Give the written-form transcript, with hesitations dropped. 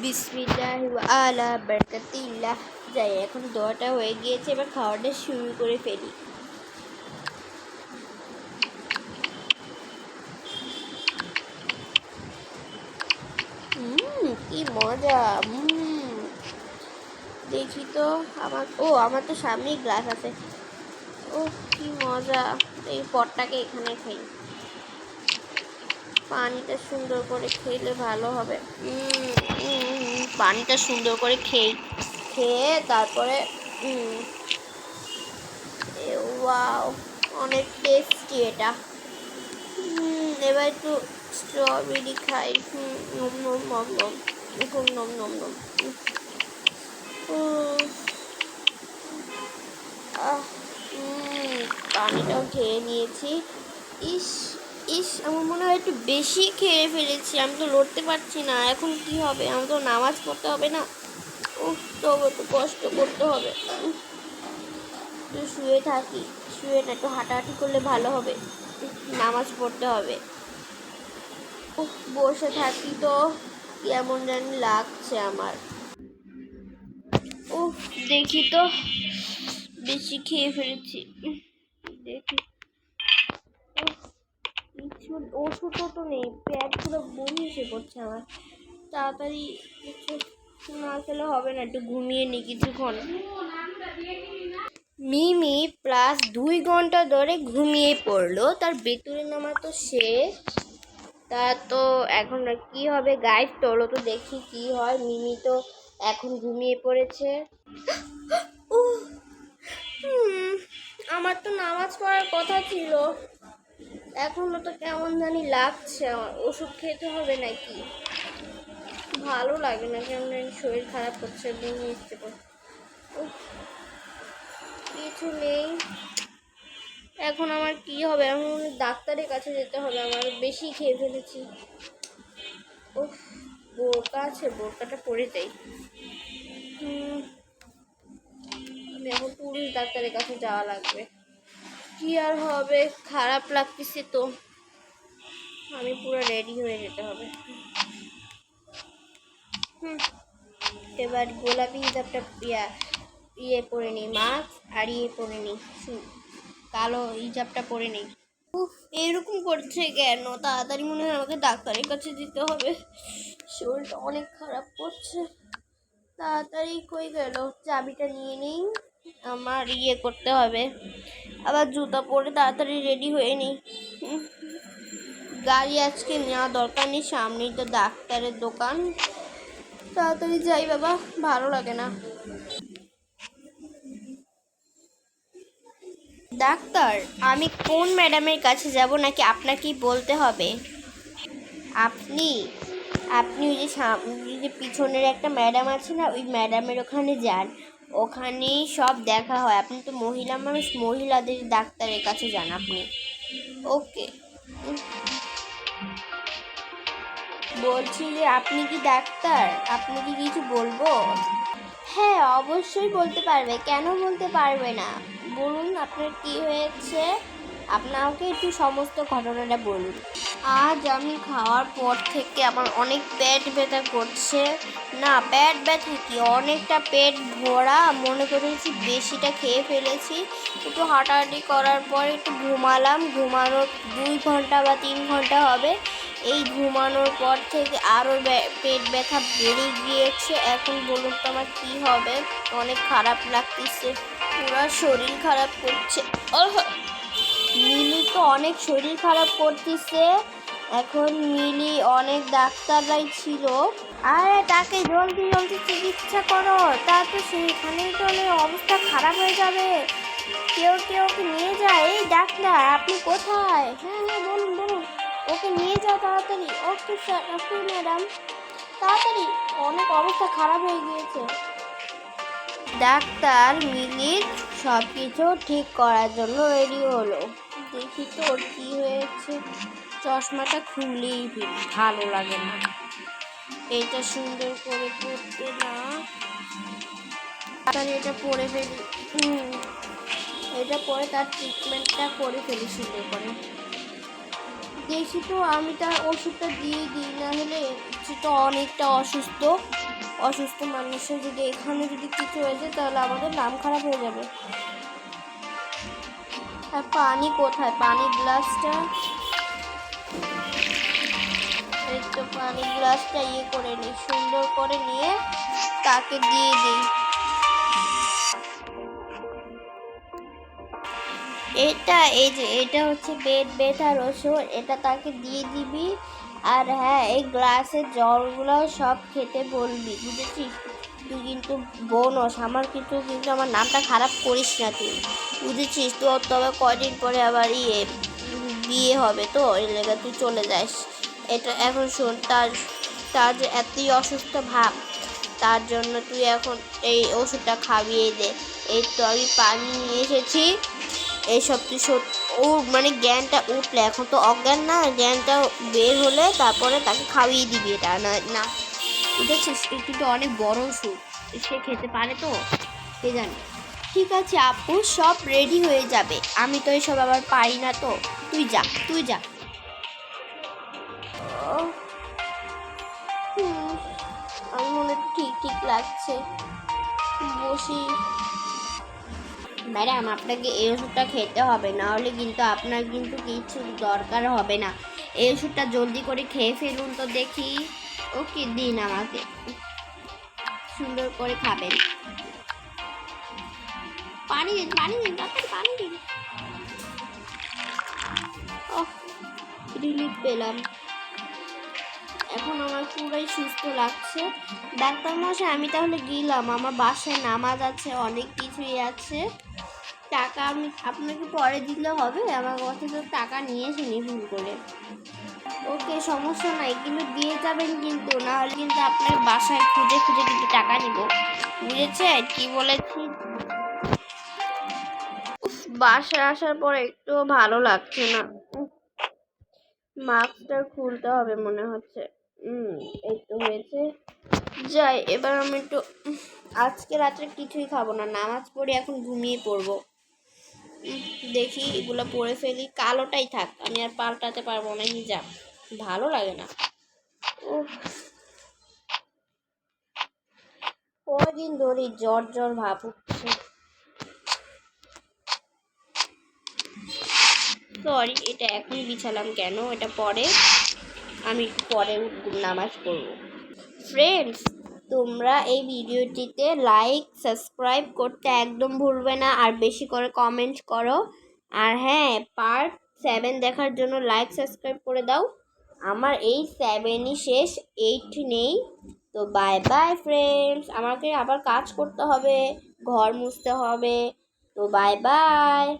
বিসমিল্লাহি ওয়া আলা বারাকাতিল্লাহ। যাই, এখন দোয়াটা হয়ে গিয়েছে, এবার খাওয়াটা শুরু করে ফেলি। কি মজা! দেখি তো আমার তো সামনেই গ্লাস আছে। ও কি মজা! এই পটটাকে এখানে খাই, পানিটা সুন্দর করে খেলে ভালো হবে। পানিটা সুন্দর করে খেয়ে তারপরে ওয়াও, অনেক টেস্টি এটা। এবার একটু স্ট্রবেরি খাই। নম নম নম নম, এখন নম নম নম। পানিটাও খেয়ে নিয়েছি। ইস ইস, আমার মনে হয় একটু বেশি খেয়ে ফেলেছি, আমি তো লড়তে পারছি না। এখন কি হবে? আমার তো নামাজ পড়তে হবে না? তবে তো কষ্ট করতে হবে। একটু শুয়ে থাকি, শুয়ে না একটু হাঁটাহাঁটি করলে ভালো হবে। নামাজ পড়তে হবে। বসে থাকি তো কেমন জানি লাগছে আমার। দেখি তো, বেশি খেয়ে ফেলেছি। দেখি, কিছু ওষুধও তো নেই, পেট পুরো বমি এসে পড়ছে আমার। তাড়াতাড়ি কিছু না খেলে হবে না, একটু ঘুমিয়ে নি কিছুক্ষণ। মিমি প্লাস 2 ঘন্টা ধরে ঘুমিয়ে পড়লো, তার বেতুরের নামা তো শেষ। তা তো এখন কি হবে গাইস, চলো তো দেখি কি হয়। মিমি তো এখন ঘুমিয়ে পড়েছে। আমার তো নামাজ পড়ার কথা ছিল, এখনো তো কেমন জানি লাগছে। আমার ওষুধ খেতে হবে নাকি? ভালো লাগে না, কেমন জানি শরীর খারাপ করছে, বমি আসছে। কিছু নেই, এখন আমার কি হবে? এখন ডাক্তারের কাছে যেতে হবে, আমার বেশি খেয়ে ফেলেছি। বোরকা আছে, বোরকাটা পরে যাই। আমি এখন পুলিশ ডাক্তারের কাছে যাওয়া লাগবে। কি আর হবে, খারাপ লাগতেছে তো, আমি পুরো রেডি হয়ে যেতে হবে। এবার গোলাপি হিজাবটা ইয়ে পরে নিই, মাস্ক আর ইয়ে পরে নিই, কালো হিজাবটা পরে নিই। এরকম করছে কেন? তাড়াতাড়ি মনে হয় আমাকে ডাক্তারের কাছে যেতে হবে, শরীরটা অনেক খারাপ করছে। তাড়াতাড়ি কই গেল? চাবিটা নিয়ে নেই, আমার ইয়ে করতে হবে। আবার জুতা পরে তাড়াতাড়ি রেডি হয়ে নিই। গাড়ি আজকে নেওয়া দরকার নেই, সামনেই তো ডাক্তারের দোকান। তাড়াতাড়ি যাই বাবা, ভালো লাগে না। ডাক্তার, আমি কোন ম্যাডামের কাছে যাব নাকি আপনাকেই বলতে হবে? আপনি ওই যে পিছনের একটা ম্যাডাম আছে না, ওই ম্যাডামের ওখানে যান, ওখানেই সব দেখা হয়। আপনি তো মহিলা মানুষ, মহিলাদের ডাক্তারের কাছে যান আপনি। ওকে। বলছি যে আপনি কি ডাক্তার? আপনি কি কিছু বলবো? হ্যাঁ, অবশ্যই বলতে পারবে, কেন বলতে পারবে না? বলুন আপনার কি হয়েছে, আপনাকে একটু সমস্ত ঘটনাটা বলুন। আজ আমি খাওয়ার পর থেকে আমার অনেক পেট ব্যথা করছে। না, পেট ব্যথা কি, অনেকটা পেট ভরা, মনে করেছি বেশিটা খেয়ে ফেলেছি। একটু হাঁটাহাঁটি করার পর একটু ঘুমালাম, ঘুমানোর 2 ঘন্টা বা 3 ঘন্টা হবে। এই ঘুমানোর পর থেকে আরও পেট ব্যথা বেড়ে গিয়েছে। এখন বলুন তো আমার কী হবে? অনেক খারাপ লাগতেছে, পুরো শরীর খারাপ করছে। মিলি তো অনেক শরীর খারাপ করতেছে। এখন মিলি অনেক ডাক্তাররাই ছিল, আরে তাকে জলদি জলদি চিকিৎসা করো, তা তো সেখানেই তো অবস্থা খারাপ হয়ে যাবে। কেউ ওকে নিয়ে যায়। এই ডাক্তার, আপনি কোথায়? হ্যাঁ বলুন, ওকে নিয়ে যাও তাড়াতাড়ি। ওকে স্যার, ওকে ম্যাডাম, তাড়াতাড়ি, অনেক অবস্থা খারাপ হয়ে গিয়েছে। ডাক্তার মিলির সব কিছু ঠিক করার জন্য রেডি হলো। দেখি তো ওর কী হয়েছে। চশমাটা খুললেই ভালো লাগে না, এটা সুন্দর করে পড়তে না, তাহলে এটা পরে ফেলি। এটা পরে তার ট্রিটমেন্টটা করে ফেলি সুন্দর করে। দেখি তো, আমি তার ওষুধটা দিয়ে দিই, না হলে দেখছি তো অনেকটা অসুস্থ মানুষের যদি এখানে যদি কিছু হয়ে যায় তাহলে আমাদের নাম খারাপ হয়ে যাবে। আর পানি কোথায়? পানির গ্লাসটা, এই তো পানির গ্লাসটা করে নিই, সুন্দর করে নিয়ে তাকে দিয়ে দিই। এটা হচ্ছে পেট ব্যথার ওষুধ, এটা তাকে দিয়ে দিবি। আর হ্যাঁ, এই গ্লাসের জলগুলো সব খেতে বলবি, বুঝেছিস? তুই কিন্তু বোনস আমার, কিন্তু আমার নামটা খারাপ করিস না তুই, বুঝেছিস? তোর তবে কদিন পরে আবার বিয়ে হবে, তো এই লেগে তুই চলে যাস। এটা এখন শোন, তার যে এতই অসুস্থ ভাব, তার জন্য তুই এখন এই ওষুধটা খাইয়ে দে। এই তো আমি পানি নিয়ে এসেছি, এইসব তুই ও মানে জ্ঞানটা উঠলে, এখন তো অজ্ঞান না, জ্ঞানটা বের হলে তারপরে তাকে খাইয়ে দিবি। এটা না বুঝেছিস? কিন্তু অনেক বড় ওষুধ, সে খেতে পারে তো, কে জানে। ঠিক আছে আপু, সব রেডি হয়ে যাবে, আমি তো এসব আবার পারি না, তো তুই যা। আমার মনে ঠিক লাগছে, বসি। ম্যাডাম, আপনাকে এই ওষুধটা খেতে হবে, না হলে কিন্তু আপনার কিন্তু কিছু দরকার হবে না। এই ওষুধটা জলদি করে খেয়ে ফেলুন তো দেখি। ওকে, দিন আমাকে, সুন্দর করে খাবেন। পানি দিন, তাড়াতাড়ি পানি দিন। রিলিফ পেলাম, এখন আমার পুরাই সুস্থ লাগছে। ডাক্তার মশাই, আমি তাহলে গেলাম, আমার বাসায় নামাজ আছে, অনেক কিছুই আছে। টাকা আমি আপনাকে পরে দিলে হবে? আমার কাছে তো টাকা নিয়েছিনি ভুল করে। ওকে, সমস্যা নাই, কিন্তু দিয়ে যাবেন কিন্তু, না হলে কিন্তু আপনার বাসায় খুঁজে কিন্তু টাকা নিব, বুঝেছে কি বলেছি? বাসায় আসার পর একটু ভালো লাগছে না, মাস্কটা খুলতে হবে মনে হচ্ছে। এই তো হয়েছে, যাই এবার। আমি একটু আজকে রাত্রে কিছুই খাবো না, নামাজ পড়ে এখন ঘুমিয়ে পড়বো। দেখি এগুলো পরে ফেলি, কালোটাই থাক, আমি আর পাল্টাতে পারবো না, হিজাব ভালো লাগে না। ও, কদিন ধরে জ্বর ভাব উঠছে। সরি, এটা এখনই বিছালাম কেন? এটা পরে, আমি পরে নামাজ পড়বো। ফ্রেন্ডস, তোমরা এই ভিডিওটিতে লাইক সাবস্ক্রাইব করতে একদম ভুলবে না, আর বেশি করে কমেন্ট করো। আর হ্যাঁ, পার্ট 7 দেখার জন্য লাইক সাবস্ক্রাইব করে দাও। আমার এই 7ই শেষ, 8 নেই। তো বাই বাই ফ্রেন্ডস, আমাকে আবার কাজ করতে হবে, ঘর মুছতে হবে। তো বাই বাই।